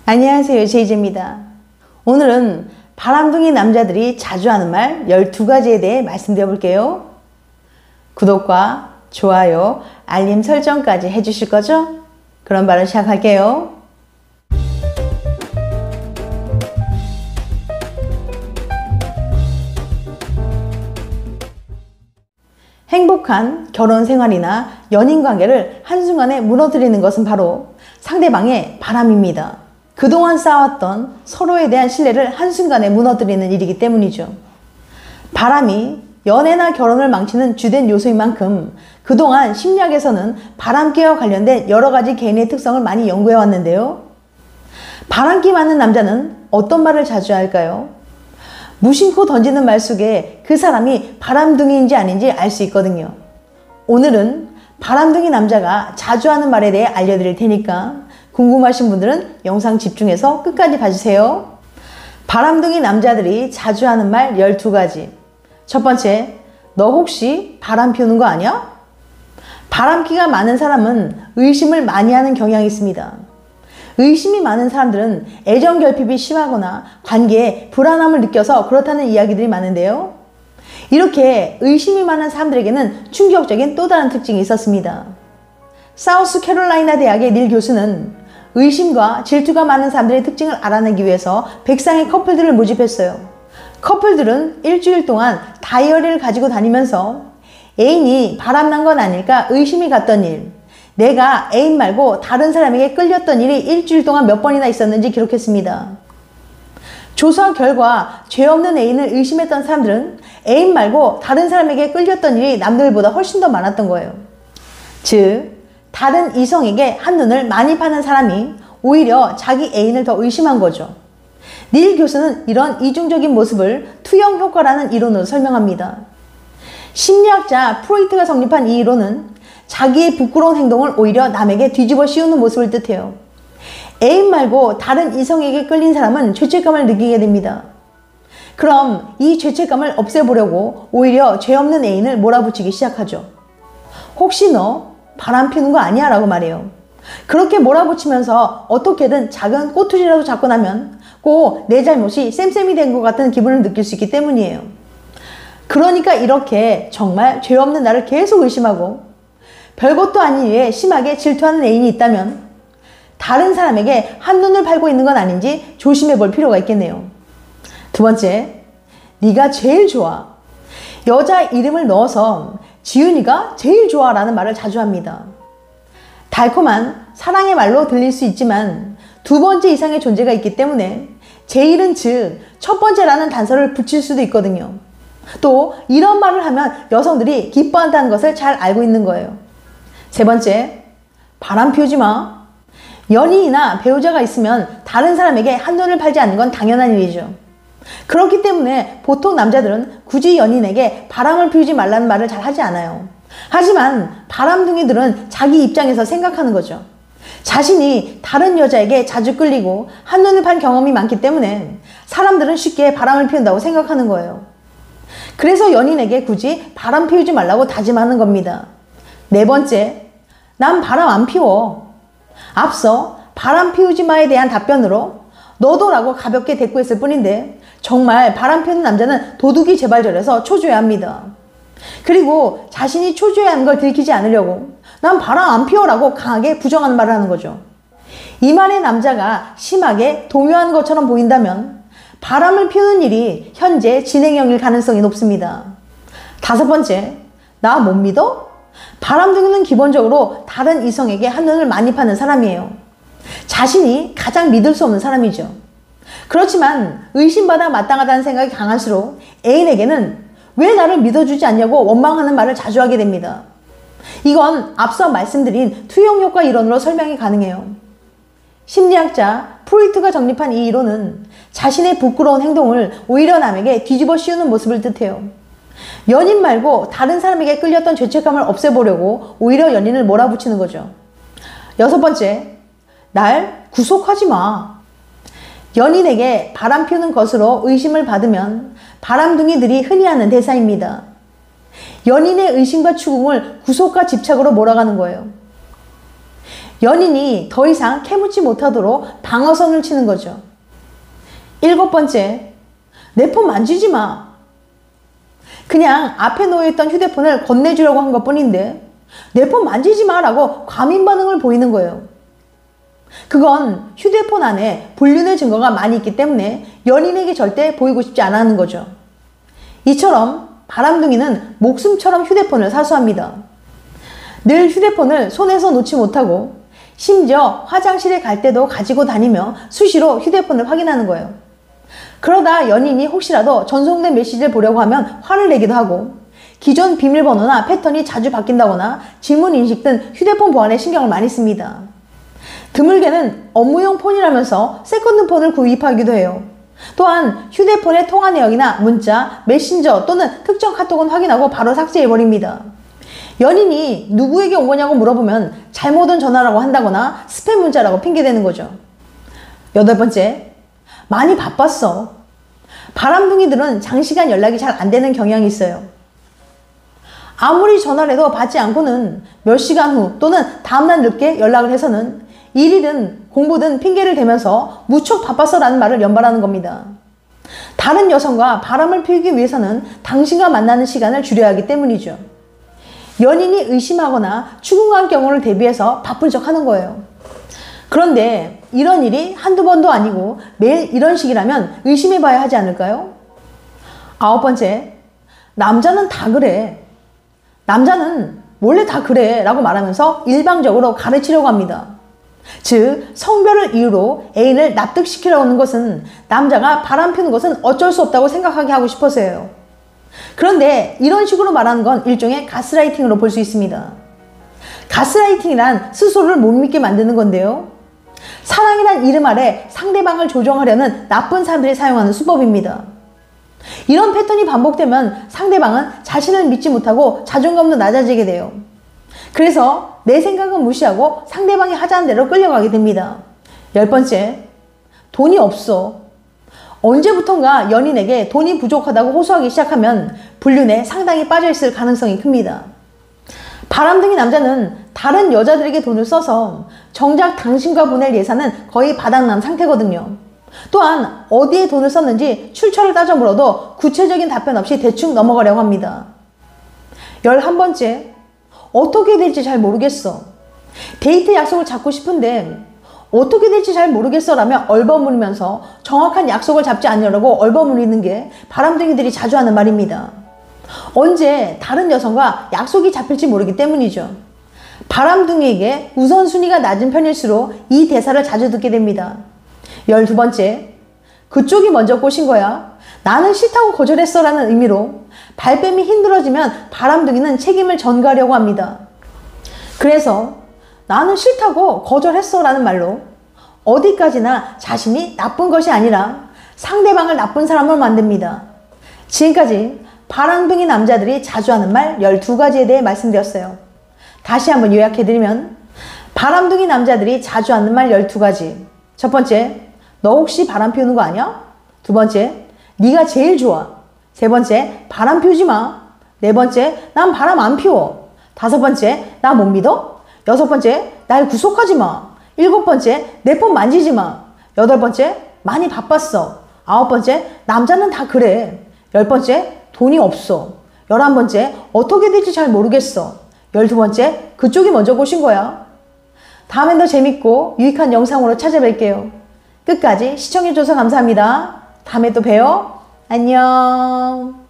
안녕하세요, 제이제입니다. 오늘은 바람둥이 남자들이 자주 하는 말 12가지에 대해 말씀드려 볼게요. 구독과 좋아요, 알림 설정까지 해주실 거죠? 그럼 바로 시작할게요. 행복한 결혼 생활이나 연인 관계를 한순간에 무너뜨리는 것은 바로 상대방의 바람입니다. 그동안 쌓아왔던 서로에 대한 신뢰를 한순간에 무너뜨리는 일이기 때문이죠. 바람이 연애나 결혼을 망치는 주된 요소인 만큼 그동안 심리학에서는 바람기와 관련된 여러 가지 개인의 특성을 많이 연구해 왔는데요. 바람기 많은 남자는 어떤 말을 자주 할까요? 무심코 던지는 말 속에 그 사람이 바람둥이인지 아닌지 알 수 있거든요. 오늘은 바람둥이 남자가 자주 하는 말에 대해 알려드릴 테니까 궁금하신 분들은 영상 집중해서 끝까지 봐주세요. 바람둥이 남자들이 자주 하는 말 12가지. 첫 번째, 너 혹시 바람 피우는 거 아니야? 바람기가 많은 사람은 의심을 많이 하는 경향이 있습니다. 의심이 많은 사람들은 애정 결핍이 심하거나 관계에 불안함을 느껴서 그렇다는 이야기들이 많은데요. 이렇게 의심이 많은 사람들에게는 충격적인 또 다른 특징이 있었습니다. 사우스캐롤라이나 대학의 닐 교수는 의심과 질투가 많은 사람들의 특징을 알아내기 위해서 100쌍의 커플들을 모집했어요. 커플들은 일주일 동안 다이어리를 가지고 다니면서 애인이 바람난 건 아닐까 의심이 갔던 일, 내가 애인 말고 다른 사람에게 끌렸던 일이 일주일 동안 몇 번이나 있었는지 기록했습니다. 조사 결과 죄 없는 애인을 의심했던 사람들은 애인 말고 다른 사람에게 끌렸던 일이 남들보다 훨씬 더 많았던 거예요. 즉, 다른 이성에게 한눈을 많이 파는 사람이 오히려 자기 애인을 더 의심한 거죠. 닐 교수는 이런 이중적인 모습을 투영 효과라는 이론으로 설명합니다. 심리학자 프로이트가 성립한 이 이론은 자기의 부끄러운 행동을 오히려 남에게 뒤집어 씌우는 모습을 뜻해요. 애인 말고 다른 이성에게 끌린 사람은 죄책감을 느끼게 됩니다. 그럼 이 죄책감을 없애보려고 오히려 죄 없는 애인을 몰아붙이기 시작하죠. 혹시 너 바람 피우는 거 아니야? 라고 말해요. 그렇게 몰아붙이면서 어떻게든 작은 꼬투리라도 잡고 나면 꼭 내 잘못이 쌤쌤이 된 것 같은 기분을 느낄 수 있기 때문이에요. 그러니까 이렇게 정말 죄 없는 나를 계속 의심하고 별것도 아닌 일에 심하게 질투하는 애인이 있다면 다른 사람에게 한눈을 팔고 있는 건 아닌지 조심해 볼 필요가 있겠네요. 두 번째, 네가 제일 좋아. 여자 이름을 넣어서 지윤이가 제일 좋아 라는 말을 자주 합니다. 달콤한 사랑의 말로 들릴 수 있지만 두 번째 이상의 존재가 있기 때문에 제일은 즉 첫 번째라는 단서를 붙일 수도 있거든요. 또 이런 말을 하면 여성들이 기뻐한다는 것을 잘 알고 있는 거예요. 세 번째, 바람 피우지 마. 연인이나 배우자가 있으면 다른 사람에게 한눈을 팔지 않는 건 당연한 일이죠. 그렇기 때문에 보통 남자들은 굳이 연인에게 바람을 피우지 말라는 말을 잘 하지 않아요. 하지만 바람둥이들은 자기 입장에서 생각하는 거죠. 자신이 다른 여자에게 자주 끌리고 한눈을 판 경험이 많기 때문에 사람들은 쉽게 바람을 피운다고 생각하는 거예요. 그래서 연인에게 굳이 바람 피우지 말라고 다짐하는 겁니다. 네 번째, 난 바람 안 피워. 앞서 바람 피우지 마에 대한 답변으로 너도 라고 가볍게 대꾸했을 뿐인데 정말 바람 피우는 남자는 도둑이 재발절해서 초조해야 합니다. 그리고 자신이 초조해하는 걸 들키지 않으려고 난 바람 안 피워 라고 강하게 부정하는 말을 하는 거죠. 이 말에 남자가 심하게 동요하는 것처럼 보인다면 바람을 피우는 일이 현재 진행형일 가능성이 높습니다. 다섯 번째, 나 못 믿어? 바람둥이는 기본적으로 다른 이성에게 한눈을 많이 파는 사람이에요. 자신이 가장 믿을 수 없는 사람이죠. 그렇지만 의심받아 마땅하다는 생각이 강할수록 애인에게는 왜 나를 믿어주지 않냐고 원망하는 말을 자주 하게 됩니다. 이건 앞서 말씀드린 투영효과 이론으로 설명이 가능해요. 심리학자 프로이트가 정립한 이 이론은 자신의 부끄러운 행동을 오히려 남에게 뒤집어 씌우는 모습을 뜻해요. 연인 말고 다른 사람에게 끌렸던 죄책감을 없애보려고 오히려 연인을 몰아붙이는 거죠. 여섯 번째, 날 구속하지 마. 연인에게 바람 피우는 것으로 의심을 받으면 바람둥이들이 흔히 하는 대사입니다. 연인의 의심과 추궁을 구속과 집착으로 몰아가는 거예요. 연인이 더 이상 캐묻지 못하도록 방어선을 치는 거죠. 7번째, 내 폰 만지지 마. 그냥 앞에 놓여있던 휴대폰을 건네주려고 한 것뿐인데 내 폰 만지지 마라고 과민 반응을 보이는 거예요. 그건 휴대폰 안에 불륜의 증거가 많이 있기 때문에 연인에게 절대 보이고 싶지 않아 하는 거죠. 이처럼 바람둥이는 목숨처럼 휴대폰을 사수합니다. 늘 휴대폰을 손에서 놓지 못하고 심지어 화장실에 갈 때도 가지고 다니며 수시로 휴대폰을 확인하는 거예요. 그러다 연인이 혹시라도 전송된 메시지를 보려고 하면 화를 내기도 하고 기존 비밀번호나 패턴이 자주 바뀐다거나 지문 인식 등 휴대폰 보안에 신경을 많이 씁니다. 드물게는 업무용 폰이라면서 세컨드폰을 구입하기도 해요. 또한 휴대폰의 통화 내역이나 문자, 메신저 또는 특정 카톡은 확인하고 바로 삭제해버립니다. 연인이 누구에게 온 거냐고 물어보면 잘못 온 전화라고 한다거나 스팸 문자라고 핑계대는 거죠. 8번째, 많이 바빴어. 바람둥이들은 장시간 연락이 잘 안 되는 경향이 있어요. 아무리 전화를 해도 받지 않고는 몇 시간 후 또는 다음날 늦게 연락을 해서는 일이든 공부든 핑계를 대면서 무척 바빴어 라는 말을 연발하는 겁니다. 다른 여성과 바람을 피우기 위해서는 당신과 만나는 시간을 줄여야 하기 때문이죠. 연인이 의심하거나 추궁할 경우를 대비해서 바쁜 척 하는 거예요. 그런데 이런 일이 한두 번도 아니고 매일 이런 식이라면 의심해봐야 하지 않을까요? 9번째, 남자는 다 그래. 남자는 원래 다 그래 라고 말하면서 일방적으로 가르치려고 합니다. 즉 성별을 이유로 애인을 납득시키려고 하는 것은 남자가 바람 피우는 것은 어쩔 수 없다고 생각하게 하고 싶어서예요. 그런데 이런 식으로 말하는 건 일종의 가스라이팅으로 볼 수 있습니다. 가스라이팅이란 스스로를 못 믿게 만드는 건데요. 사랑이란 이름 아래 상대방을 조종하려는 나쁜 사람들이 사용하는 수법입니다. 이런 패턴이 반복되면 상대방은 자신을 믿지 못하고 자존감도 낮아지게 돼요. 그래서 내 생각은 무시하고 상대방이 하자는 대로 끌려가게 됩니다. 10번째, 돈이 없어. 언제부턴가 연인에게 돈이 부족하다고 호소하기 시작하면 불륜에 상당히 빠져있을 가능성이 큽니다. 바람둥이 남자는 다른 여자들에게 돈을 써서 정작 당신과 보낼 예산은 거의 바닥난 상태거든요. 또한 어디에 돈을 썼는지 출처를 따져 물어도 구체적인 답변 없이 대충 넘어가려고 합니다. 11번째, 어떻게 될지 잘 모르겠어. 데이트 약속을 잡고 싶은데 어떻게 될지 잘 모르겠어 라며 얼버무리면서 정확한 약속을 잡지 않으려고 얼버무리는 게 바람둥이들이 자주 하는 말입니다. 언제 다른 여성과 약속이 잡힐지 모르기 때문이죠. 바람둥이에게 우선순위가 낮은 편일수록 이 대사를 자주 듣게 됩니다. 12번째, 그쪽이 먼저 꼬신 거야. 나는 싫다고 거절했어 라는 의미로 발뺌이 힘들어지면 바람둥이는 책임을 전가하려고 합니다. 그래서 나는 싫다고 거절했어 라는 말로 어디까지나 자신이 나쁜 것이 아니라 상대방을 나쁜 사람으로 만듭니다. 지금까지 바람둥이 남자들이 자주 하는 말 12가지에 대해 말씀드렸어요. 다시 한번 요약해드리면 바람둥이 남자들이 자주 하는 말 12가지. 첫 번째, 너 혹시 바람 피우는 거 아니야? 두 번째, 네가 제일 좋아. 세 번째, 바람 피우지 마. 네 번째, 난 바람 안 피워. 다섯 번째, 나 못 믿어? 여섯 번째, 날 구속하지 마. 일곱 번째, 내 폰 만지지 마. 여덟 번째, 많이 바빴어. 아홉 번째, 남자는 다 그래. 열 번째, 돈이 없어. 11번째, 어떻게 될지 잘 모르겠어. 12번째, 그쪽이 먼저 꼬신 거야. 다음엔 더 재밌고 유익한 영상으로 찾아뵐게요. 끝까지 시청해줘서 감사합니다. 다음에 또 봬요. 안녕.